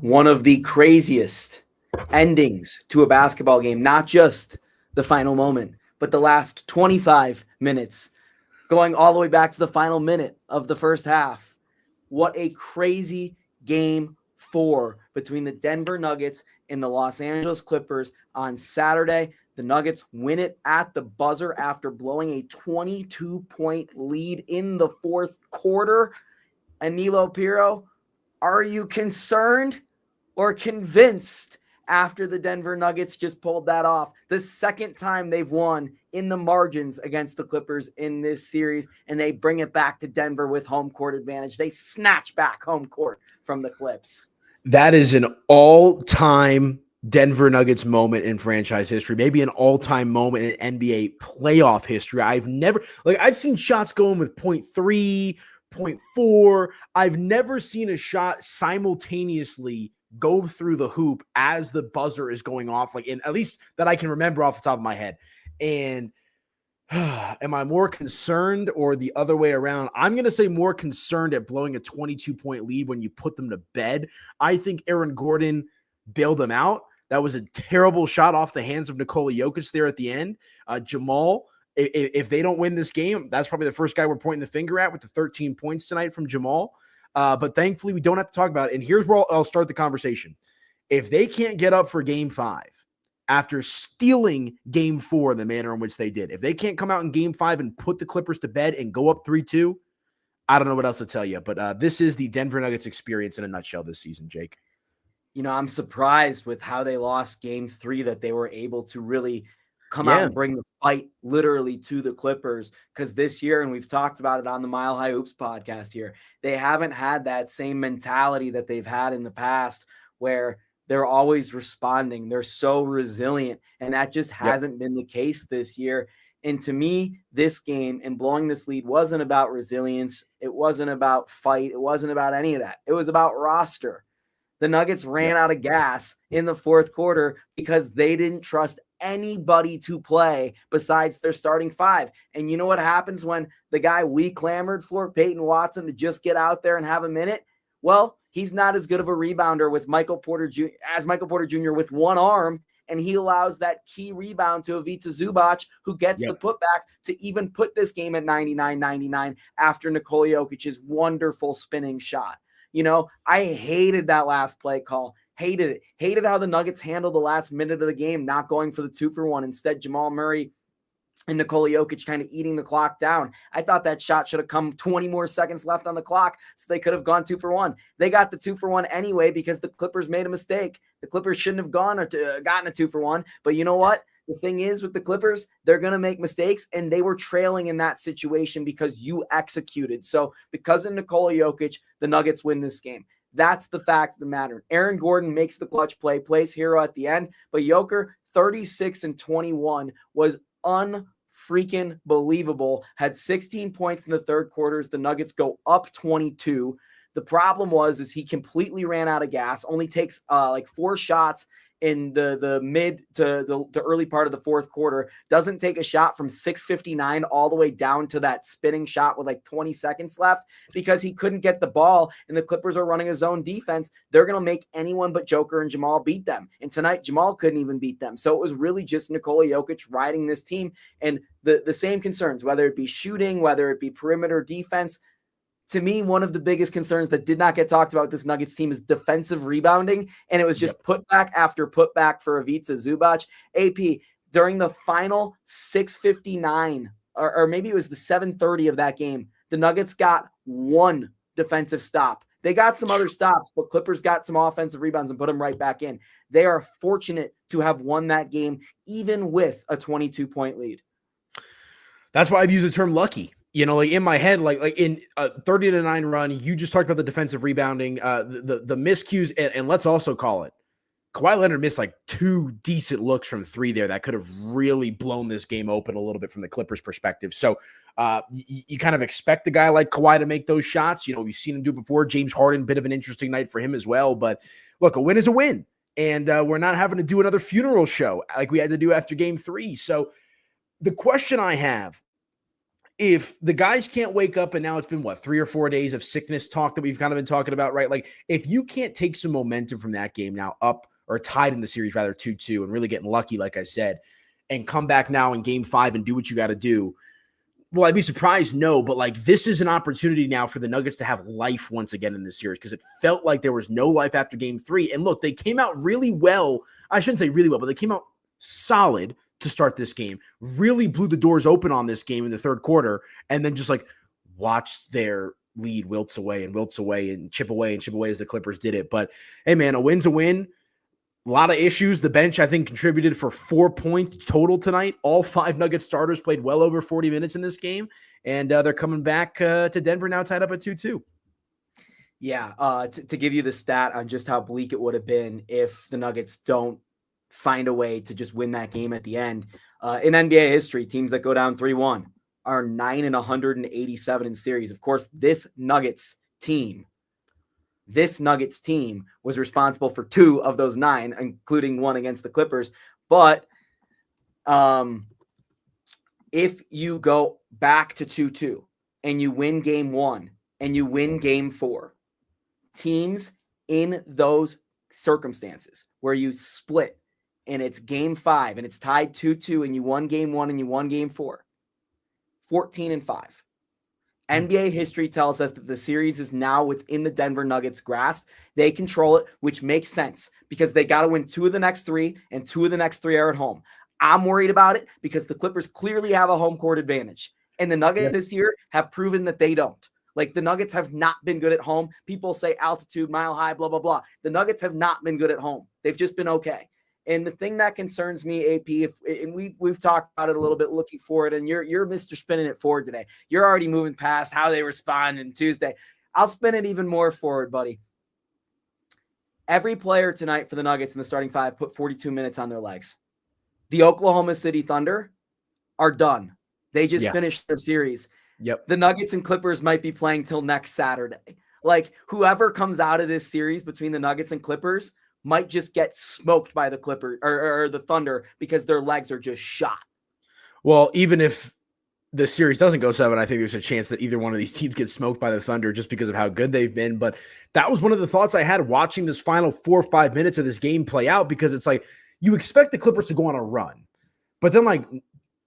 one of the craziest endings to a basketball game, not just the final moment, but the last 25 minutes, going all the way back to the final minute of the first half. What a crazy game 4 between the Denver Nuggets and the Los Angeles Clippers on Saturday. The Nuggets win it at the buzzer after blowing a 22-point lead in the fourth quarter. Aniello, Piro, are you concerned or convinced after the Denver Nuggets just pulled that off? The second time they've won in the margins against the Clippers in this series, and they bring it back to Denver with home court advantage. They snatch back home court from the Clips. That is an all-time Denver Nuggets moment in franchise history, maybe an all-time moment in NBA playoff history. I've seen shots going with 0.3, 0.4. I've never seen a shot simultaneously go through the hoop as the buzzer is going off, at least that I can remember off the top of my head. And am I more concerned or the other way around? I'm going to say more concerned at blowing a 22-point lead when you put them to bed. I think Aaron Gordon bailed them out. That was a terrible shot off the hands of Nikola Jokic there at the end. Jamal, if they don't win this game, that's probably the first guy we're pointing the finger at with the 13 points tonight from Jamal. But thankfully, we don't have to talk about it. And here's where I'll start the conversation. If they can't get up for game 5 after stealing game 4 in the manner in which they did, if they can't come out in game 5 and put the Clippers to bed and go up 3-2, I don't know what else to tell you. But this is the Denver Nuggets experience in a nutshell this season, Jake. I'm surprised with how they lost game 3 that they were able to really come out and bring the fight literally to the Clippers, because this year, and we've talked about it on the Mile High Hoops podcast here, they haven't had that same mentality that they've had in the past where they're always responding. They're so resilient, and that just hasn't been the case this year. And to me, this game and blowing this lead wasn't about resilience. It wasn't about fight. It wasn't about any of that. It was about roster. The Nuggets ran out of gas in the fourth quarter because they didn't trust anybody to play besides their starting 5. And you know what happens when the guy we clamored for, Peyton Watson, to just get out there and have a minute? Well, he's not as good of a rebounder with Michael Porter Jr. with one arm, and he allows that key rebound to Ivica Zubac, who gets the putback to even put this game at 99-99 after Nikola Jokic's wonderful spinning shot. I hated that last play call. Hated it. Hated how the Nuggets handled the last minute of the game, not going for the 2-for-1. Instead, Jamal Murray and Nikola Jokic kind of eating the clock down. I thought that shot should have come 20 more seconds left on the clock so they could have gone 2-for-1. They got the 2-for-1 anyway because the Clippers made a mistake. The Clippers shouldn't have gotten a 2-for-1. But you know what? The thing is with the Clippers, they're going to make mistakes, and they were trailing in that situation because you executed. So because of Nikola Jokic, the Nuggets win this game. That's the fact of the matter. Aaron Gordon makes the clutch play, plays hero at the end, but Joker, 36-21, was unfreaking believable. Had 16 points in the third quarters. The Nuggets go up 22. The problem is he completely ran out of gas, only takes 4 shots in the mid to the early part of the fourth quarter, doesn't take a shot from 6:59 all the way down to that spinning shot with 20 seconds left because he couldn't get the ball, and the Clippers are running a zone defense. They're going to make anyone but Joker and Jamal beat them. And tonight, Jamal couldn't even beat them. So it was really just Nikola Jokic riding this team, and the same concerns, whether it be shooting, whether it be perimeter defense. To me, one of the biggest concerns that did not get talked about with this Nuggets team is defensive rebounding, and it was just putback after putback for Ivica Zubac. AP, during the final 6:59, or maybe it was the 7:30 of that game, the Nuggets got 1 defensive stop. They got some other stops, but Clippers got some offensive rebounds and put them right back in. They are fortunate to have won that game, even with a 22-point lead. That's why I've used the term lucky. In my head, in a 30-9 run, you just talked about the defensive rebounding, the miscues, and let's also call it. Kawhi Leonard missed 2 decent looks from 3 there that could have really blown this game open a little bit from the Clippers' perspective. So you kind of expect a guy like Kawhi to make those shots. We've seen him do it before. James Harden, bit of an interesting night for him as well. But look, a win is a win, and we're not having to do another funeral show like we had to do after game 3. So the question I have if the guys can't wake up, and now it's been 3 or 4 days of sickness talk that we've kind of been talking about, right? Like if you can't take some momentum from that game now up or tied in the series, rather 2-2 and really getting lucky, like I said, and come back now in game 5 and do what you got to do. Well, I'd be surprised. No, but like this is an opportunity now for the Nuggets to have life once again in this series, because it felt like there was no life after game 3. And look, they came out really well. I shouldn't say really well, but they came out solid to start this game, really blew the doors open on this game in the third quarter, and then just like watched their lead wilts away and chip away as the Clippers did it. But hey, man, a win's a win. A lot of issues. The bench, I think, contributed for 4 points total tonight. All 5 Nuggets starters played well over 40 minutes in this game, and they're coming back to Denver now tied up at 2-2. Yeah, to give you the stat on just how bleak it would have been if the Nuggets don't find a way to just win that game at the end. In NBA history, teams that go down 3-1 are 9-187 in series. Of course, this Nuggets team was responsible for 2 of those 9, including 1 against the Clippers. But if you go back to 2-2 and you win game 1 and you win game 4, teams in those circumstances where you split and it's game 5 and it's tied 2-2 and you won game 1 and you won game 4, 14-5. NBA history tells us that the series is now within the Denver Nuggets' grasp. They control it, which makes sense because they got to win 2 of the next 3, and 2 of the next 3 are at home. I'm worried about it because the Clippers clearly have a home court advantage, and the Nuggets this year have proven that they don't. Like, the Nuggets have not been good at home. People say altitude, mile high, blah, blah, blah. The Nuggets have not been good at home. They've just been okay. And the thing that concerns me, AP, and we've talked about it a little bit, looking forward, and you're Mr. Spinning it forward today. You're already moving past how they respond on Tuesday. I'll spin it even more forward, buddy. Every player tonight for the Nuggets in the starting 5 put 42 minutes on their legs. The Oklahoma City Thunder are done. They just finished their series. Yep. The Nuggets and Clippers might be playing till next Saturday. Like, whoever comes out of this series between the Nuggets and Clippers might just get smoked by the Clippers or the Thunder because their legs are just shot. Well, even if the series doesn't go 7, I think there's a chance that either one of these teams gets smoked by the Thunder just because of how good they've been. But that was one of the thoughts I had watching this final 4 or 5 minutes of this game play out, because it's like you expect the Clippers to go on a run. But then, like,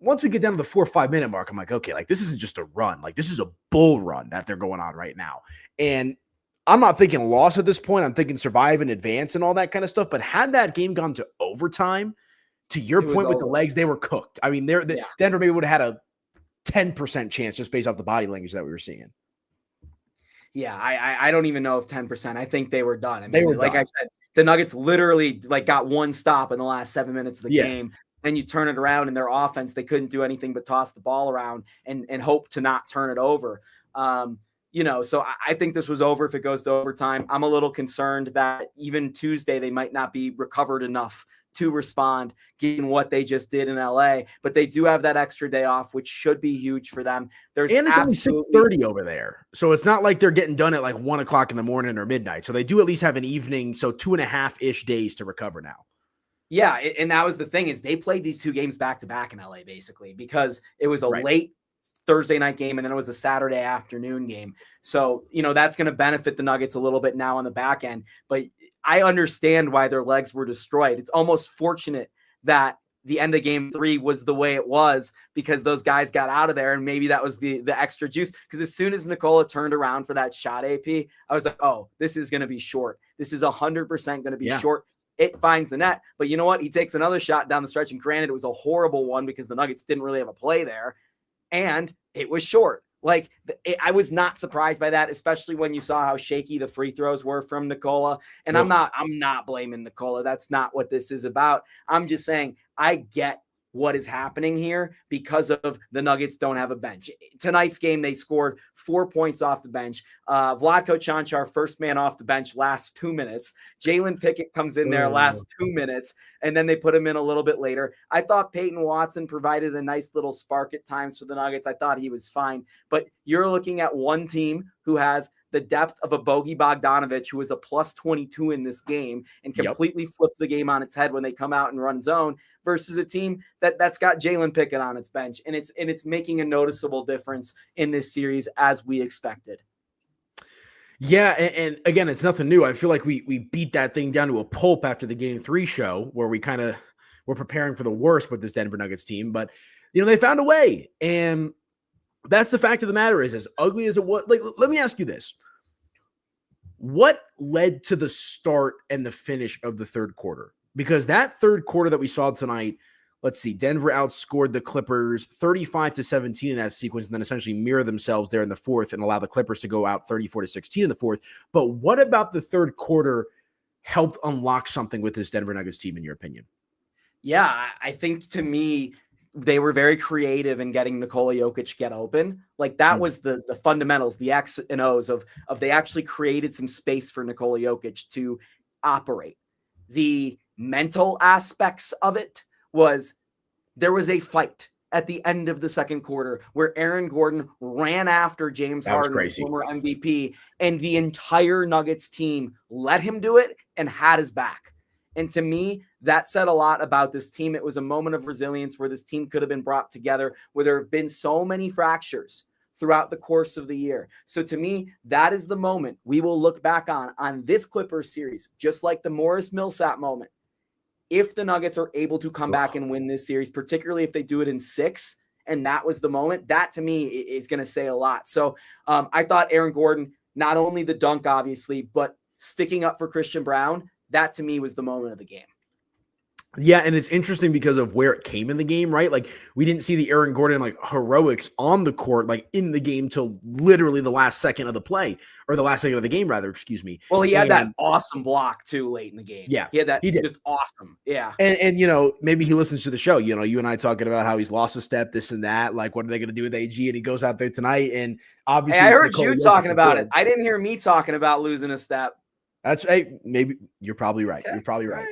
once we get down to the 4 or 5 minute mark, I'm like, okay, like this isn't just a run. Like, this is a bull run that they're going on right now. And I'm not thinking loss at this point. I'm thinking survive and advance and all that kind of stuff. But had that game gone to overtime, to your point with the legs, they were cooked. I mean, Denver maybe would have had a 10% chance just based off the body language that we were seeing. Yeah, I don't even know if 10%. I think they were done. I mean, they were like done. I said, the Nuggets literally like got one stop in the last 7 minutes of the game. Then you turn it around in their offense. They couldn't do anything but toss the ball around and hope to not turn it over. So I think this was over if it goes to overtime. I'm a little concerned that even Tuesday, they might not be recovered enough to respond given what they just did in LA, but they do have that extra day off, which should be huge for them. And it's only 6:30 over there. So it's not like they're getting done at like 1 o'clock in the morning or midnight. So they do at least have an evening. So 2.5-ish days to recover now. Yeah. And that was the thing, is they played these 2 games back to back in LA, basically, because it was a late Thursday night game and then it was a Saturday afternoon game. So, that's going to benefit the Nuggets a little bit now on the back end, but I understand why their legs were destroyed. It's almost fortunate that the end of game 3 was the way it was, because those guys got out of there, and maybe that was the extra juice. Because as soon as Nikola turned around for that shot, AP, I was like, oh, this is going to be short. This is 100% going to be short. It finds the net, but you know what? He takes another shot down the stretch, and granted, it was a horrible one because the Nuggets didn't really have a play there, and it was short. Like, I was not surprised by that, especially when you saw how shaky the free throws were from Nikola. And I'm not blaming Nikola. That's not what this is about. I'm just saying I get what is happening here because of the Nuggets don't have a bench. Tonight's game, they scored 4 points off the bench. Vlatko Čančar, first man off the bench, last 2 minutes. Jalen Pickett comes in there last 2 minutes, and then they put him in a little bit later. I thought Peyton Watson provided a nice little spark at times for the Nuggets. I thought he was fine. But you're looking at one team who has the depth of a Bogey Bogdanovic, who is a plus 22 in this game and completely flipped the game on its head when they come out and run zone, versus a team that's got Jalen Pickett on its bench. And it's making a noticeable difference in this series, as we expected. Yeah, and again, it's nothing new. I feel like we beat that thing down to a pulp after the Game 3 show, where we kind of were preparing for the worst with this Denver Nuggets team. But, they found a way. And that's the fact of the matter is, as ugly as it was, like, let me ask you this. What led to the start and the finish of the third quarter? Because that third quarter that we saw tonight, let's see, Denver outscored the Clippers 35-17 in that sequence, and then essentially mirror themselves there in the fourth and allow the Clippers to go out 34-16 in the fourth. But what about the third quarter helped unlock something with this Denver Nuggets team, in your opinion? Yeah, I think, to me, they were very creative in getting Nikola Jokic get open. Like, that was the fundamentals, the X and O's of they actually created some space for Nikola Jokic to operate. The mental aspects of it was there was a fight at the end of the second quarter where Aaron Gordon ran after James Harden, the former MVP, and the entire Nuggets team let him do it and had his back. And to me, that said a lot about this team. It was a moment of resilience where this team could have been brought together, where there have been so many fractures throughout the course of the year. So to me, that is the moment we will look back on this Clippers series, just like the Morris Millsap moment. If the Nuggets are able to come back and win this series, particularly if they do it in 6, and that was the moment, that to me is going to say a lot. So I thought Aaron Gordon, not only the dunk, obviously, but sticking up for Christian Braun, that to me was the moment of the game. Yeah, and it's interesting because of where it came in the game, right? Like, we didn't see the Aaron Gordon like heroics on the court, like in the game, till literally the last second of the play, or the last second of the game, rather. Excuse me. Well, he had that awesome block too late in the game. Yeah, he had that. He did. Just awesome. Yeah, and maybe he listens to the show. You and I talking about how he's lost a step, this and that. Like, what are they going to do with AG? And he goes out there tonight, and obviously, I heard you talking about it. I didn't hear me talking about losing a step. That's maybe you're probably right. Okay. You're probably right.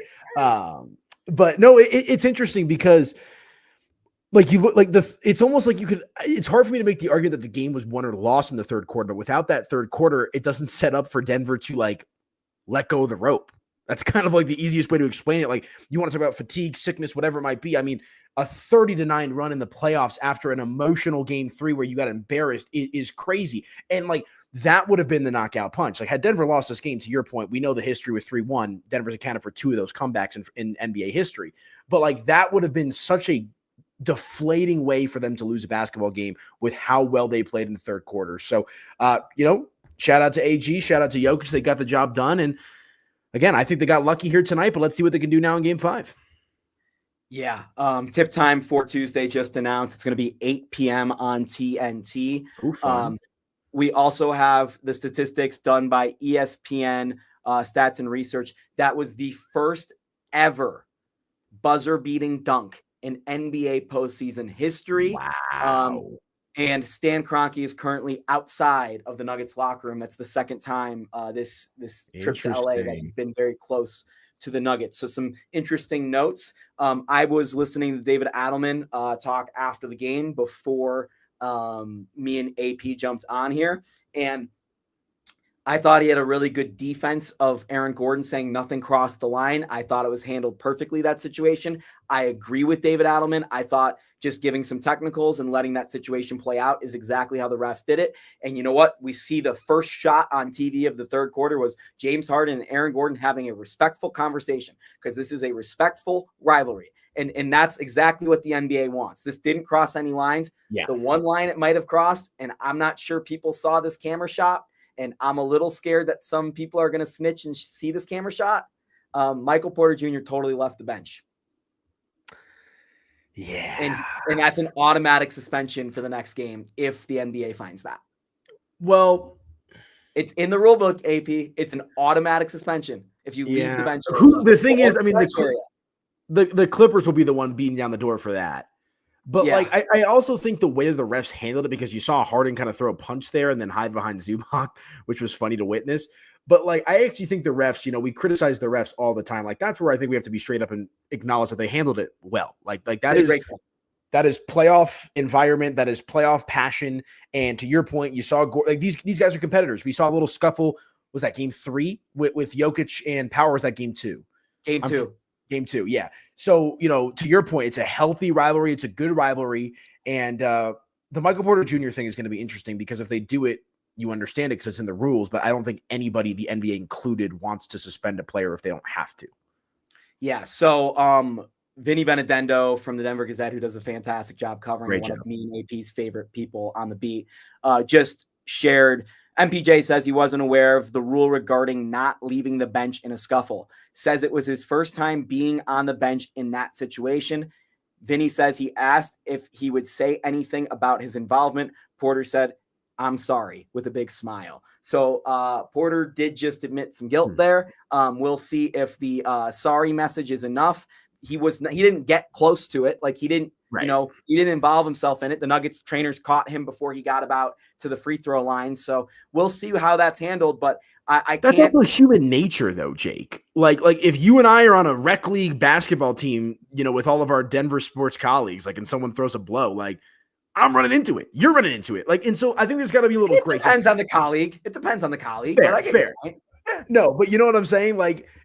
But no, it's interesting because, like, you look like it's almost like it's hard for me to make the argument that the game was won or lost in the third quarter. But without that third quarter, it doesn't set up for Denver to like let go of the rope. That's kind of like the easiest way to explain it. Like, you want to talk about fatigue, sickness, whatever it might be. I mean, a 30-9 run in the playoffs after an emotional Game 3 where you got embarrassed is crazy. And like, that would have been the knockout punch. Like, had Denver lost this game, to your point, we know the history with 3-1. Denver's accounted for 2 of those comebacks in NBA history. But like, that would have been such a deflating way for them to lose a basketball game with how well they played in the third quarter. So, shout out to AG, shout out to Jokic. They got the job done. And again, I think they got lucky here tonight, but let's see what they can do now in Game 5. Yeah. Tip time for Tuesday just announced. It's going to be 8 p.m. on TNT. Ooh, we also have the statistics done by ESPN Stats and Research. That was the first ever buzzer-beating dunk in NBA postseason history. Wow. And Stan Kroenke is currently outside of the Nuggets locker room. That's the second time this trip to LA that he's been very close to the Nuggets. So some interesting notes. I was listening to David Adelman talk after the game before me and AP jumped on here. And I thought he had a really good defense of Aaron Gordon saying nothing crossed the line. I thought it was handled perfectly, that situation. I agree with David Adelman. I thought just giving some technicals and letting that situation play out is exactly how the refs did it. And you know what? We see the first shot on TV of the third quarter was James Harden and Aaron Gordon having a respectful conversation, because this is a respectful rivalry. And that's exactly what the NBA wants. This didn't cross any lines. Yeah. The one line it might have crossed, and I'm not sure people saw this camera shot, and I'm a little scared that some people are going to snitch and see this camera shot. Michael Porter Jr. totally left the bench. Yeah. And that's an automatic suspension for the next game if the NBA finds that. Well, it's in the rule book, AP. It's an automatic suspension if you leave the bench. The thing is, I mean, the Clippers will be the one beating down the door for that. But I also think the way the refs handled it, because you saw Harden kind of throw a punch there and then hide behind Zubac, which was funny to witness. But like, I actually think the refs, we criticize the refs all the time. Like, that's where I think we have to be straight up and acknowledge that they handled it well. Like that is That is playoff environment. That is playoff passion. And to your point, you saw like these guys are competitors. We saw a little scuffle. Was that game 3 with Jokic and Power? Was that game 2? Game 2. Game 2. Yeah. So, to your point, it's a healthy rivalry. It's a good rivalry. And the Michael Porter Jr. thing is going to be interesting because if they do it, you understand it because it's in the rules, but I don't think anybody, the NBA included, wants to suspend a player if they don't have to. Yeah. So, Vinny Benedendo from the Denver Gazette, who does a fantastic job covering one of me and AP's favorite people on the beat, just shared. MPJ says he wasn't aware of the rule regarding not leaving the bench in a scuffle. Says it was his first time being on the bench in that situation. Vinny says he asked if he would say anything about his involvement. Porter said, "I'm sorry," with a big smile. So Porter did just admit some guilt there. We'll see if the sorry message is enough. He didn't get close to it. Like he didn't, he didn't involve himself in it. The Nuggets trainers caught him before he got about to the free throw line. So we'll see how that's handled. But I can't. That's also human nature though, Jake. Like if you and I are on a rec league basketball team, with all of our Denver sports colleagues, and someone throws a blow, I'm running into it. You're running into it. And so I think there's got to be a little grace. It depends on the colleague. It depends on the colleague. Fair, but I get fair. No, but you know what I'm saying?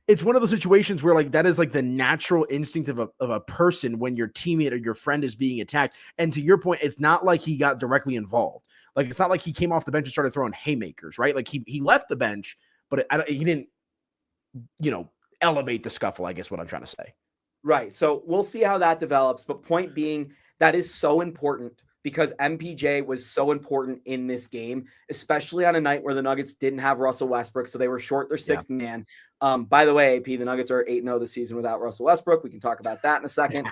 It's one of those situations where that is the natural instinct of a person when your teammate or your friend is being attacked. And to your point, it's not like he got directly involved. It's not like he came off the bench and started throwing haymakers, right? He left the bench, but he didn't, elevate the scuffle, I guess what I'm trying to say. Right. So we'll see how that develops. But point being, that is so important because MPJ was so important in this game, especially on a night where the Nuggets didn't have Russell Westbrook. So they were short their sixth man. By the way, AP, the Nuggets are 8-0 this season without Russell Westbrook. We can talk about that in a second.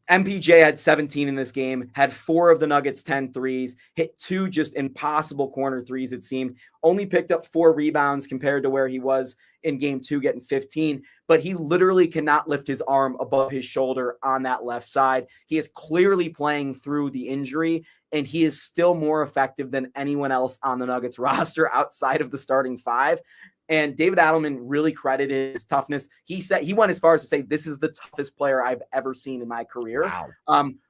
MPJ had 17 in this game, had 4 of the Nuggets' 10 threes, hit 2 just impossible corner threes, it seemed. Only picked up 4 rebounds compared to where he was in game 2, getting 15. But he literally cannot lift his arm above his shoulder on that left side. He is clearly playing through the injury, and he is still more effective than anyone else on the Nuggets roster outside of the starting 5. And David Adelman really credited his toughness. He said he went as far as to say, this is the toughest player I've ever seen in my career,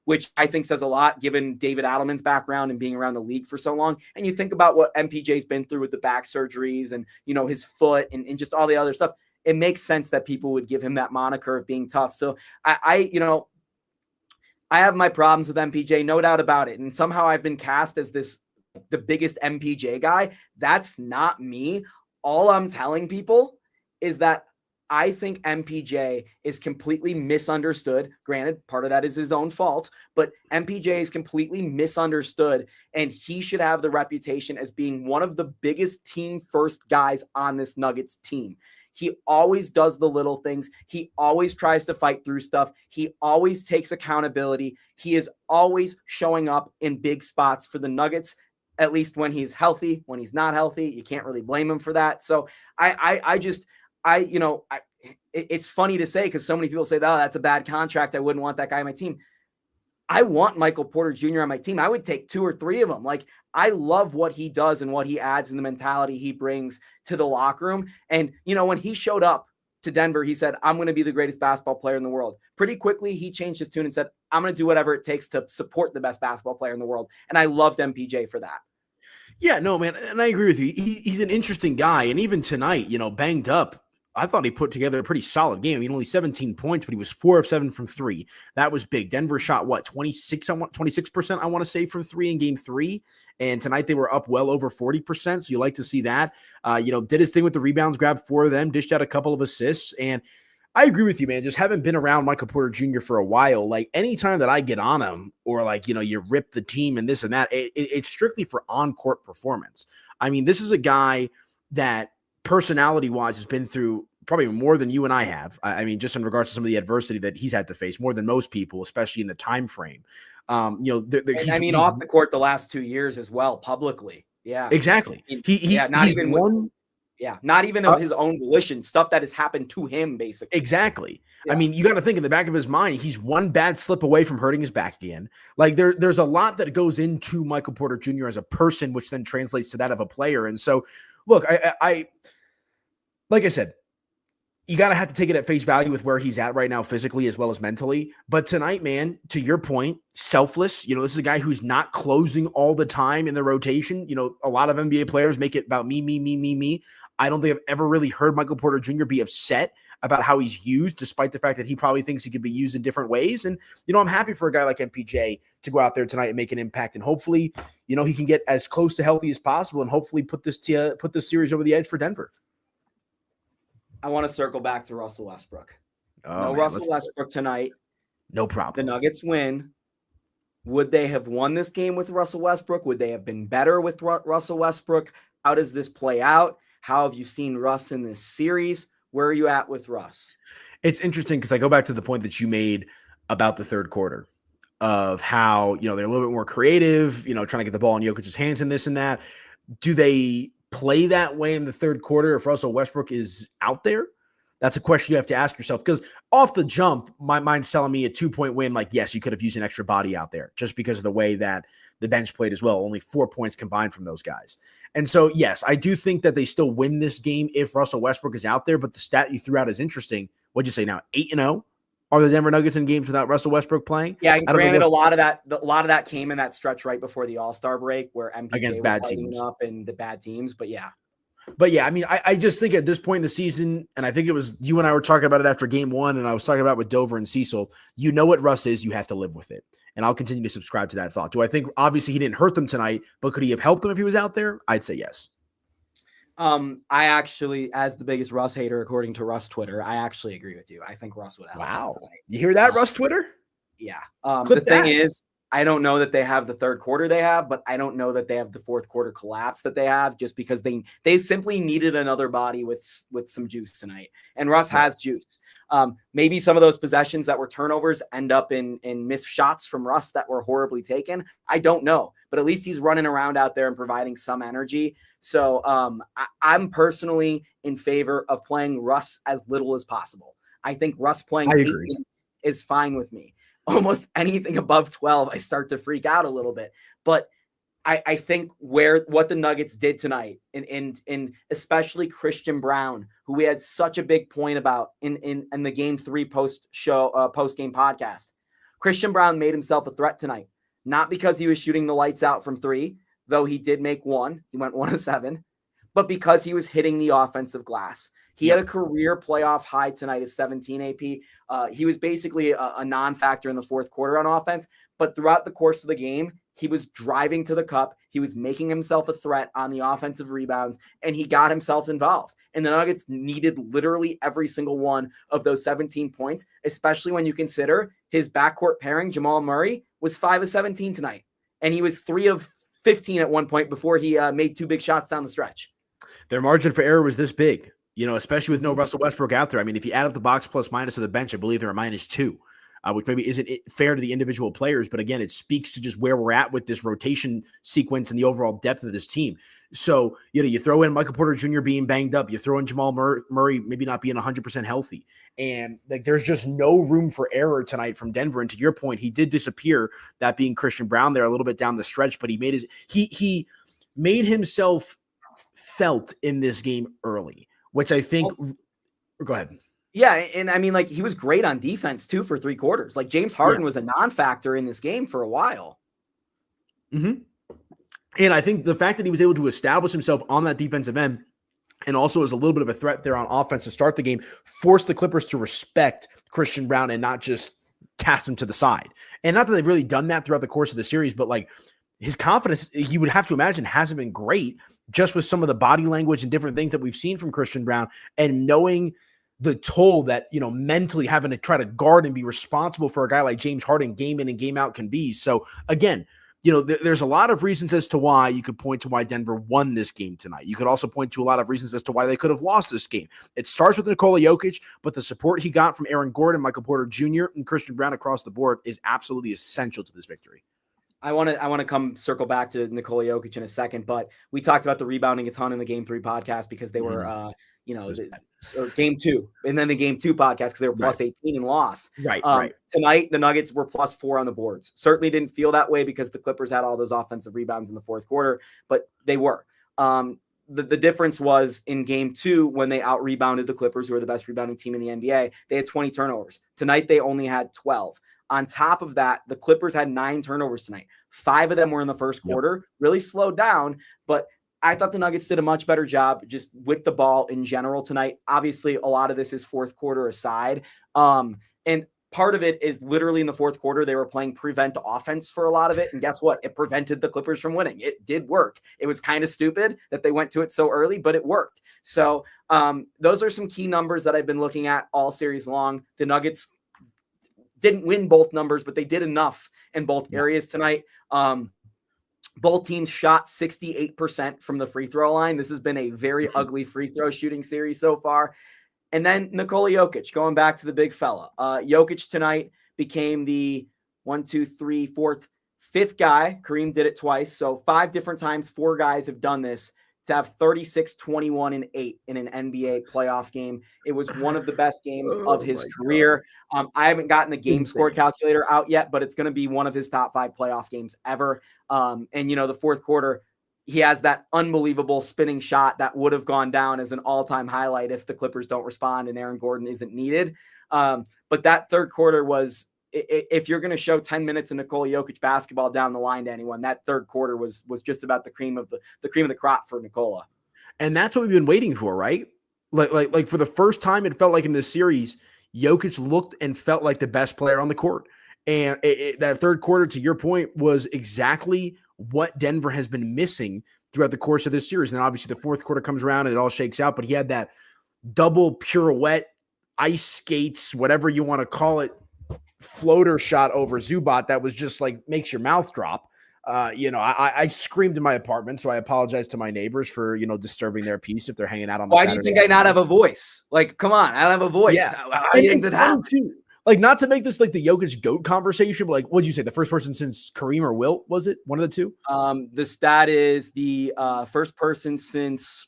which I think says a lot given David Adelman's background and being around the league for so long. And you think about what MPJ's been through with the back surgeries and, his foot and just all the other stuff. It makes sense that people would give him that moniker of being tough. So I have my problems with MPJ, no doubt about it. And somehow I've been cast as the biggest MPJ guy. That's not me. All I'm telling people is that I think MPJ is completely misunderstood. Granted, part of that is his own fault, but MPJ is completely misunderstood, and he should have the reputation as being one of the biggest team-first guys on this Nuggets team. He always does the little things. He always tries to fight through stuff. He always takes accountability. He is always showing up in big spots for the Nuggets, at least when he's healthy. When he's not healthy, you can't really blame him for that. So it's funny to say because so many people say, oh, that's a bad contract. I wouldn't want that guy on my team. I want Michael Porter Jr. on my team. I would take 2 or 3 of them. I love what he does and what he adds and the mentality he brings to the locker room. And, when he showed up to Denver, he said, I'm going to be the greatest basketball player in the world. Pretty quickly, he changed his tune and said, I'm going to do whatever it takes to support the best basketball player in the world. And I loved MPJ for that. Yeah, no, man. And I agree with you. He's an interesting guy. And even tonight, banged up, I thought he put together a pretty solid game. Only 17 points, but he was 4 of 7 from 3. That was big. Denver shot 26%, I want to say, from 3 in game 3. And tonight they were up well over 40%. So you like to see that. Did his thing with the rebounds, grabbed 4 of them, dished out a couple of assists. And I agree with you, man. Just having been around Michael Porter Jr. for a while, anytime that I get on him or you rip the team and this and that, it's strictly for on-court performance. This is a guy that personality-wise has been through probably more than you and I have. Just in regards to some of the adversity that he's had to face, more than most people, especially in the time frame. Off the court the last 2 years as well, publicly. Yeah, exactly. Not even of his own volition, stuff that has happened to him, basically. Exactly. Yeah. You got to think in the back of his mind, he's one bad slip away from hurting his back again. There's a lot that goes into Michael Porter Jr. as a person, which then translates to that of a player. And so, look, like I said, you got to have to take it at face value with where he's at right now, physically as well as mentally. But tonight, man, to your point, selfless. This is a guy who's not closing all the time in the rotation. A lot of NBA players make it about me, me, me, me, me. I don't think I've ever really heard Michael Porter Jr. be upset about how he's used, despite the fact that he probably thinks he could be used in different ways. And, I'm happy for a guy like MPJ to go out there tonight and make an impact. And hopefully, he can get as close to healthy as possible and hopefully put this series over the edge for Denver. I want to circle back to Russell Westbrook. Russell Westbrook tonight. No problem. The Nuggets win. Would they have won this game with Russell Westbrook? Would they have been better with Russell Westbrook? How does this play out? How have you seen Russ in this series? Where are you at with Russ? It's interesting because I go back to the point that you made about the third quarter of how, they're a little bit more creative, trying to get the ball in Jokic's hands and this and that. Do they play that way in the third quarter if Russell Westbrook is out there? That's a question you have to ask yourself, because off the jump, my mind's telling me a 2-point win. Like, yes, you could have used an extra body out there just because of the way that the bench played as well. Only 4 points combined from those guys. And so, yes, I do think that they still win this game if Russell Westbrook is out there. But the stat you threw out is interesting. What'd you say now? 8-0 are the Denver Nuggets in games without Russell Westbrook playing? Yeah, and granted, a lot of that came in that stretch right before the All-Star break where MPJ against was bad lighting teams up and the bad teams. But yeah, I mean, I just think at this point in the season, and I think it was you and I were talking about it after game one, and I was talking about it with Dover and Cecil, what Russ is, you have to live with it. And I'll continue to subscribe to that thought. Do I think, obviously, he didn't hurt them tonight, but could he have helped them if he was out there? I'd say yes. I actually, as the biggest Russ hater, according to Russ Twitter, I actually agree with you. I think Russ would have. Wow. You hear that, Russ Twitter? Yeah. The thing is, I don't know that they have the third quarter they have, but I don't know that they have the fourth quarter collapse that they have, just because they simply needed another body with some juice tonight. And Russ has juice. Maybe some of those possessions that were turnovers end up in missed shots from Russ that were horribly taken. I don't know, but at least he's running around out there and providing some energy. So I'm personally in favor of playing Russ as little as possible. I think Russ playing 8 minutes is fine with me. Almost anything above 12, I start to freak out a little bit. But I think what the Nuggets did tonight, and especially Christian Braun, who we had such a big point about in the Game 3 post game podcast. Christian Braun made himself a threat tonight, not because he was shooting the lights out from 3, though he did make 1. He went 1 of 7, but because he was hitting the offensive glass. He had a career playoff high tonight of 17 AP. He was basically a non-factor in the fourth quarter on offense, but throughout the course of the game, he was driving to the cup. He was making himself a threat on the offensive rebounds, and he got himself involved. And the Nuggets needed literally every single one of those 17 points, especially when you consider his backcourt pairing, Jamal Murray, was 5 of 17 tonight. And he was 3 of 15 at one point before he made 2 big shots down the stretch. Their margin for error was this big. Especially with no Russell Westbrook out there. I mean, if you add up the box plus minus of the bench, I believe they're a -2, which maybe isn't fair to the individual players. But again, it speaks to just where we're at with this rotation sequence and the overall depth of this team. So, you throw in Michael Porter Jr. being banged up. You throw in Jamal Murray maybe not being 100% healthy. And there's just no room for error tonight from Denver. And to your point, he did disappear, that being Christian Braun there a little bit down the stretch. But he made himself felt in this game early, which I think go ahead. Yeah. And I mean, he was great on defense too for 3 quarters. James Harden was a non-factor in this game for a while. Mm-hmm. And I think the fact that he was able to establish himself on that defensive end and also as a little bit of a threat there on offense to start the game forced the Clippers to respect Christian Braun and not just cast him to the side. And not that they've really done that throughout the course of the series, but his confidence, you would have to imagine, hasn't been great just with some of the body language and different things that we've seen from Christian Braun, and knowing the toll that, mentally having to try to guard and be responsible for a guy like James Harden game in and game out can be. So again, there's a lot of reasons as to why you could point to why Denver won this game tonight. You could also point to a lot of reasons as to why they could have lost this game. It starts with Nikola Jokic, but the support he got from Aaron Gordon, Michael Porter Jr., and Christian Braun across the board is absolutely essential to this victory. I want to come circle back to Nikola Jokic in a second, but we talked about the rebounding a ton in the Game 3 podcast because they were, or Game 2, and then the Game 2 podcast because they were plus 18 and lost. Right. Tonight, the Nuggets were plus 4 on the boards. Certainly didn't feel that way because the Clippers had all those offensive rebounds in the fourth quarter, but they were. the difference was in game 2 when they out-rebounded the Clippers, who are the best rebounding team in the NBA. They had 20 turnovers. Tonight, they only had 12. On top of that, the Clippers had 9 turnovers tonight. 5 of them were in the first quarter, really slowed down, but I thought the Nuggets did a much better job just with the ball in general tonight. Obviously, a lot of this is fourth quarter aside. And part of it is literally in the fourth quarter, they were playing prevent offense for a lot of it. And guess what? It prevented the Clippers from winning. It did work. It was kind of stupid that they went to it so early, but it worked. So those are some key numbers that I've been looking at all series long. The Nuggets didn't win both numbers, but they did enough in both areas tonight. Both teams shot 68% from the free throw line. This has been a very ugly free throw shooting series so far. And then Nikola Jokic, going back to the big fella. Jokic tonight became the 5th guy. Kareem did it twice. So 5 different times, 4 guys have done this to have 36, 21, and 8 in an NBA playoff game. It was one of the best games of his career. I haven't gotten the game score calculator out yet, but it's going to be one of his top 5 playoff games ever. And, the fourth quarter, he has that unbelievable spinning shot that would have gone down as an all-time highlight if the Clippers don't respond and Aaron Gordon isn't needed. But that third quarter was, if you're going to show 10 minutes of Nikola Jokic basketball down the line to anyone, that third quarter was just about the cream of the crop for Nikola. And that's what we've been waiting for, right? Like for the first time, it felt like in this series, Jokic looked and felt like the best player on the court. And that third quarter, to your point, was exactly what Denver has been missing throughout the course of this series. And obviously the fourth quarter comes around and it all shakes out, but he had that double pirouette, ice skates, whatever you want to call it, floater shot over Zubac that was just like makes your mouth drop. I screamed in my apartment, so I apologize to my neighbors for, disturbing their peace if they're hanging out on the Why do you think I not have a voice? Like, come on, I don't have a voice. Yeah. How do you think that happened? Like, not to make this like the Jokic GOAT conversation, but like, what'd you say? The first person since Kareem or Wilt, was it? One of the two? The stat is the first person since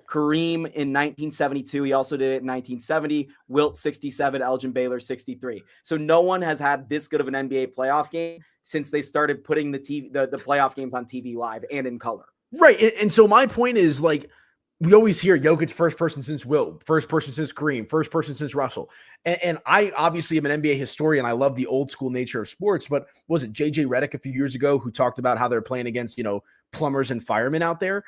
Kareem in 1972. He also did it in 1970. Wilt 67, Elgin Baylor 63. So no one has had this good of an NBA playoff game since they started putting the playoff games on TV live and in color. Right. And so my point is, like, we always hear Jokic first person since Wilt, first person since Kareem, first person since Russell. And I obviously am an NBA historian. I love the old school nature of sports, but was it JJ Redick a few years ago who talked about how they're playing against, plumbers and firemen out there?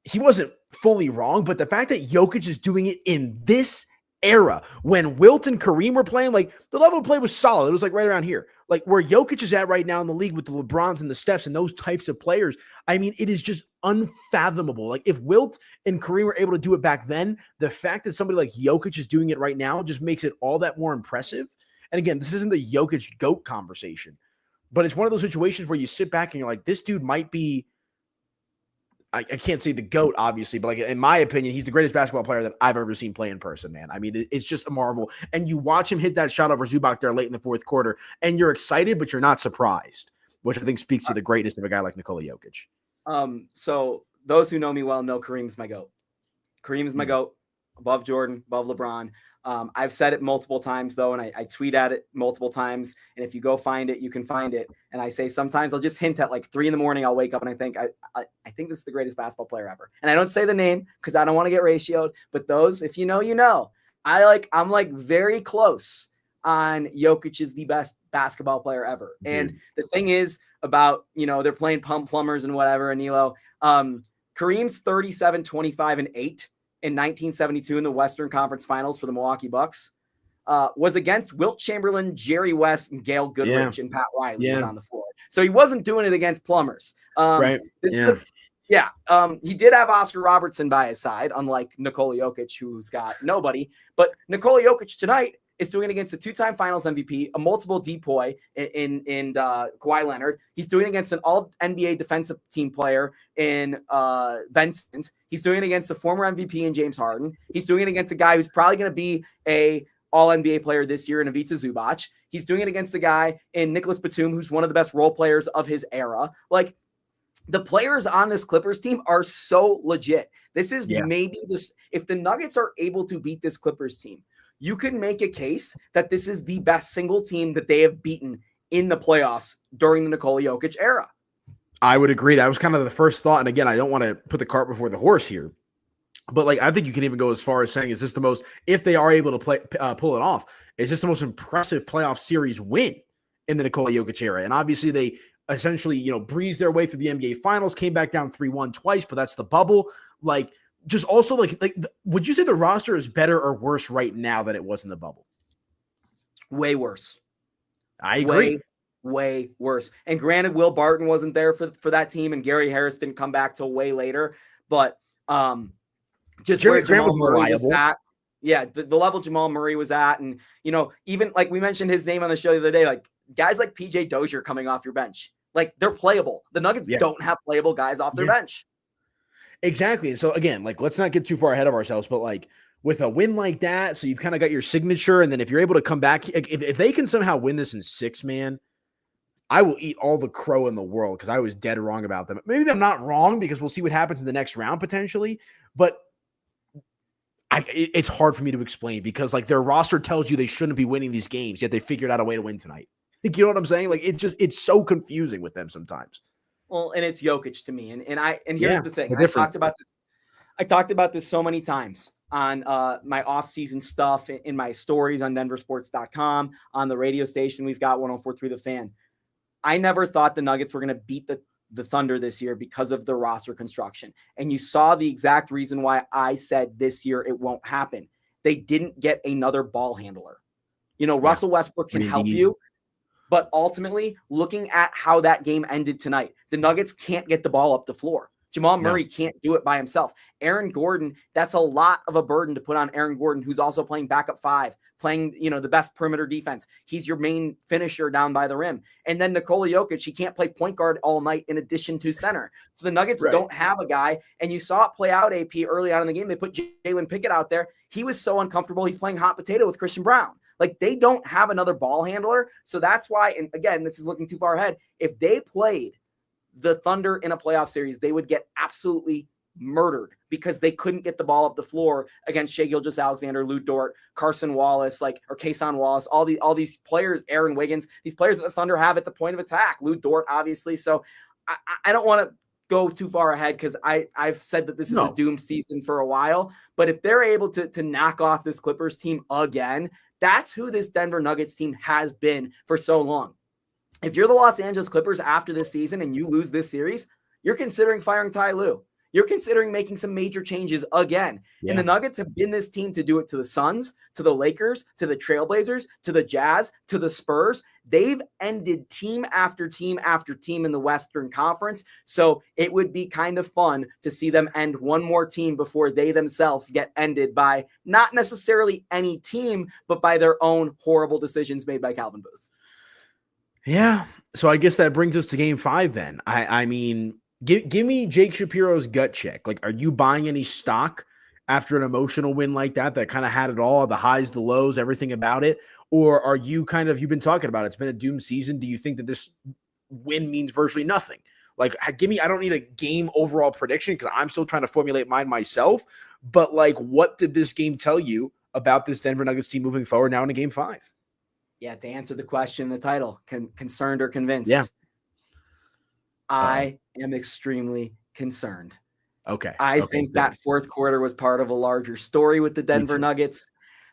He wasn't fully wrong, but the fact that Jokic is doing it in this era when Wilt and Kareem were playing, like, the level of play was solid. It was like right around here. Like where Jokic is at right now in the league with the LeBrons and the Stephs and those types of players. I mean, it is just unfathomable. Like if Wilt and Kareem were able to do it back then, the fact that somebody like Jokic is doing it right now just makes it all that more impressive. And again, this isn't the Jokic GOAT conversation, but it's one of those situations where you sit back and you're like, this dude might be, I can't say the GOAT, obviously, but like in my opinion, he's the greatest basketball player that I've ever seen play in person, man. I mean, it's just a marvel. And you watch him hit that shot over Zubac there late in the fourth quarter, and you're excited, but you're not surprised, which I think speaks to the greatness of a guy like Nikola Jokic. So those who know me well know Kareem's my GOAT. Kareem is my GOAT, above Jordan, above LeBron. I've said it multiple times, though, and I tweet at it multiple times. And if you go find it, you can find it. And I say sometimes I'll just hint at like 3 a.m. I'll wake up and I think I think this is the greatest basketball player ever. And I don't say the name because I don't want to get ratioed. But those, if you know, you know. I'm like very close on Jokic is the best basketball player ever. And the thing is about, they're playing plumbers and whatever, Aniello. Kareem's 37, 25, and 8. In 1972 in the Western Conference Finals for the Milwaukee Bucks was against Wilt Chamberlain, Jerry West, and Gail Goodrich and Pat Riley was on the floor. So he wasn't doing it against plumbers. Right. He did have Oscar Robertson by his side, unlike Nikola Jokic, who's got nobody. But Nikola Jokic tonight is doing it against a 2-time Finals MVP, a multiple DPOY in Kawhi Leonard. He's doing it against an all-NBA defensive team player in Ben Simmons. He's doing it against a former MVP in James Harden. He's doing it against a guy who's probably going to be a all-NBA player this year in Ivica Zubac. He's doing it against a guy in Nicholas Batum, who's one of the best role players of his era. Like, the players on this Clippers team are so legit. This is maybe this. If the Nuggets are able to beat this Clippers team, you can make a case that this is the best single team that they have beaten in the playoffs during the Nikola Jokic era. I would agree. That was kind of the first thought. And again, I don't want to put the cart before the horse here, but like I think you can even go as far as saying, is this the most, if they are able to pull it off, is this the most impressive playoff series win in the Nikola Jokic era? And obviously they essentially, breezed their way through the NBA finals, came back down 3-1 twice, but that's the bubble. Like, just also would you say the roster is better or worse right now than it was in the bubble? Way worse. I agree. Way worse. And granted, Will Barton wasn't there for that team, and Gary Harris didn't come back till way later. But just Jerry where Jamal Grant was Murray was at, the level Jamal Murray was at, and even like we mentioned his name on the show the other day, like guys like PJ Dozier coming off your bench, like they're playable. The Nuggets don't have playable guys off their bench. Exactly. And so again, like let's not get too far ahead of ourselves, but like with a win like that, so you've kind of got your signature, and then if you're able to come back, if they can somehow win this in 6, man, I will eat all the crow in the world because I was dead wrong about them. Maybe I'm not wrong because we'll see what happens in the next round potentially, but it's hard for me to explain because like their roster tells you they shouldn't be winning these games, yet they figured out a way to win tonight. You know what I'm saying? Like it's so confusing with them sometimes. Well, and it's Jokic to me. And here's the thing. I talked about this so many times on my off-season stuff, in my stories on denversports.com, on the radio station. We've got 104.3 The Fan. I never thought the Nuggets were going to beat the Thunder this year because of the roster construction. And you saw the exact reason why I said this year it won't happen. They didn't get another ball handler. Russell Westbrook can help you. But ultimately, looking at how that game ended tonight, the Nuggets can't get the ball up the floor. Jamal Murray can't do it by himself. Aaron Gordon, that's a lot of a burden to put on Aaron Gordon, who's also playing backup 5, playing, the best perimeter defense. He's your main finisher down by the rim. And then Nikola Jokic, he can't play point guard all night in addition to center. So the Nuggets don't have a guy. And you saw it play out, AP, early on in the game. They put Jalen Pickett out there. He was so uncomfortable. He's playing hot potato with Christian Brown. Like, they don't have another ball handler. So that's why, and again, this is looking too far ahead. If they played the Thunder in a playoff series, they would get absolutely murdered because they couldn't get the ball up the floor against Shai Gilgeous-Alexander, Lou Dort, Carson Wallace, or Kason Wallace, all these players, Aaron Wiggins, these players that the Thunder have at the point of attack, Lou Dort, obviously. So I don't want to go too far ahead because I've said that this is a doomed season for a while. But if they're able to knock off this Clippers team again, that's who this Denver Nuggets team has been for so long. If you're the Los Angeles Clippers after this season and you lose this series, you're considering firing Ty Lue. You're considering making some major changes again. Yeah. And the Nuggets have been this team to do it to the Suns, to the Lakers, to the Trailblazers, to the Jazz, to the Spurs. They've ended team after team after team in the Western Conference. So it would be kind of fun to see them end one more team before they themselves get ended by not necessarily any team, but by their own horrible decisions made by Calvin Booth. Yeah. So I guess that brings us to game 5 then. I mean, give me Jake Shapiro's gut check. Like, are you buying any stock after an emotional win like that kind of had it all, the highs, the lows, everything about it? Or are you you've been talking about it, it's been a doomed season. Do you think that this win means virtually nothing? Like, I don't need a game overall prediction because I'm still trying to formulate mine myself. But like, what did this game tell you about this Denver Nuggets team moving forward now into game 5? Yeah, to answer the question in the title, concerned or convinced? Yeah. I am extremely concerned. Okay. I think that fourth quarter was part of a larger story with the Denver Nuggets.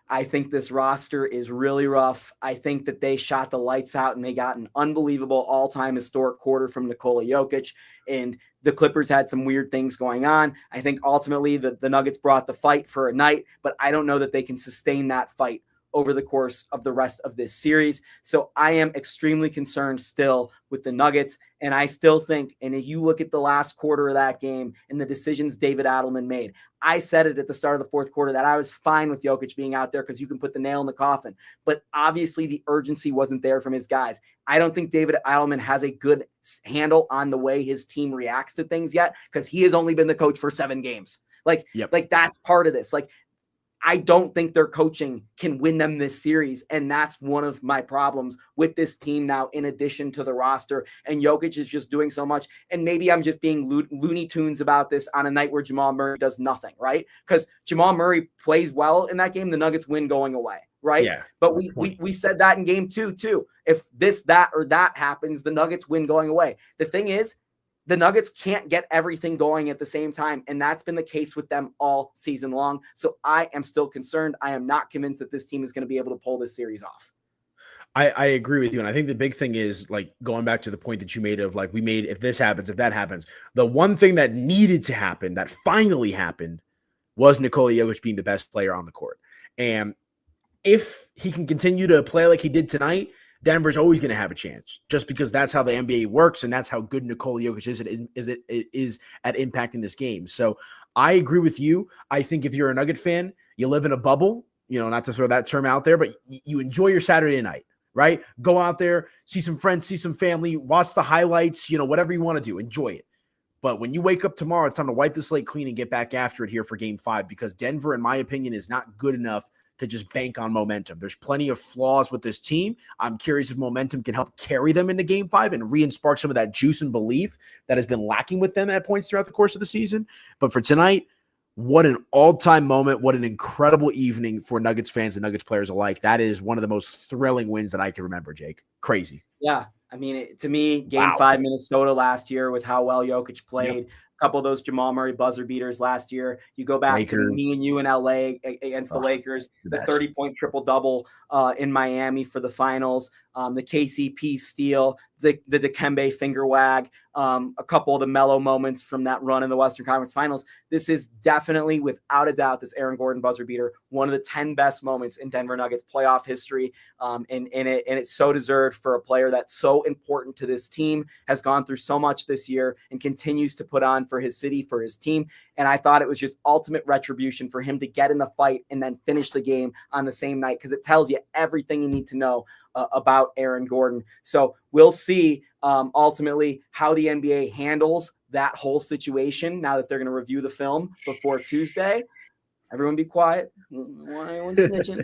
I think this roster is really rough. I think that they shot the lights out and they got an unbelievable all-time historic quarter from Nikola Jokic, and the Clippers had some weird things going on. I think ultimately the Nuggets brought the fight for a night, but I don't know that they can sustain that fight over the course of the rest of this series. So I am extremely concerned still with the Nuggets. And I still think, and if you look at the last quarter of that game and the decisions David Adelman made, I said it at the start of the fourth quarter that I was fine with Jokic being out there because you can put the nail in the coffin. But obviously the urgency wasn't there from his guys. I don't think David Adelman has a good handle on the way his team reacts to things yet because he has only been the coach for 7 games. Like that's part of this. Like, I don't think their coaching can win them this series. And that's one of my problems with this team now, in addition to the roster. And Jokic is just doing so much. And maybe I'm just being Looney Tunes about this on a night where Jamal Murray does nothing, right? Because Jamal Murray plays well in that game, the Nuggets win going away, right? Yeah, but we said that in game 2 too. If this, that, or that happens, the Nuggets win going away. The thing is, the Nuggets can't get everything going at the same time. And that's been the case with them all season long. So I am still concerned. I am not convinced that this team is going to be able to pull this series off. I agree with you. And I think the big thing is like going back to the point that you made of like, if this happens, if that happens, the one thing that needed to happen that finally happened was Nikola Jokic being the best player on the court. And if he can continue to play like he did tonight, Denver's always going to have a chance just because that's how the NBA works. And that's how good Nikola Jokic is at impacting this game. So I agree with you. I think if you're a Nugget fan, you live in a bubble, not to throw that term out there, but you enjoy your Saturday night, right? Go out there, see some friends, see some family, watch the highlights, whatever you want to do, enjoy it. But when you wake up tomorrow, it's time to wipe the slate clean and get back after it here for Game 5 because Denver, in my opinion, is not good enough to just bank on momentum. There's plenty of flaws with this team. I'm curious if momentum can help carry them into Game 5 and re-spark some of that juice and belief that has been lacking with them at points throughout the course of the season. But for tonight, what an all-time moment. What an incredible evening for Nuggets fans and Nuggets players alike. That is one of the most thrilling wins that I can remember, Jake. Crazy. Yeah. I mean, to me, Game 5 Minnesota last year with how well Jokic played, a couple of those Jamal Murray buzzer beaters last year. You go back to me and you in LA against the Lakers, the 30-point triple-double in Miami for the finals, the KCP steal, the Dikembe finger wag, a couple of the mellow moments from that run in the Western Conference Finals. This is definitely, without a doubt, this Aaron Gordon buzzer beater, one of the 10 best moments in Denver Nuggets playoff history, and it's so deserved for a player that's so important to this team, has gone through so much this year, and continues to put on for his city, for his team. And I thought it was just ultimate retribution for him to get in the fight and then finish the game on the same night, because it tells you everything you need to know about Aaron Gordon. So we'll see ultimately how the NBA handles that whole situation now that they're going to review the film before Tuesday. Everyone be quiet. Anyone snitching?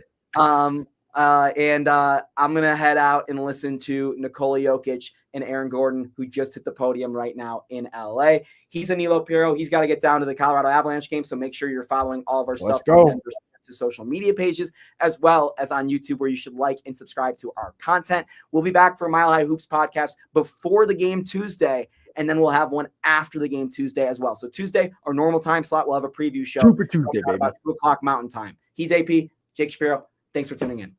And I'm going to head out and listen to Nikola Jokic and Aaron Gordon, who just hit the podium right now in LA. He's Aniello Piro. He's got to get down to the Colorado Avalanche game, so make sure you're following all of our stuff on Denver's social media pages, as well as on YouTube, where you should like and subscribe to our content. We'll be back for Mile High Hoops podcast before the game Tuesday, and then we'll have one after the game Tuesday as well. So Tuesday, our normal time slot, we'll have a preview show. Super Tuesday, baby. About 2 o'clock Mountain Time. He's AP, Jake Shapiro. Thanks for tuning in.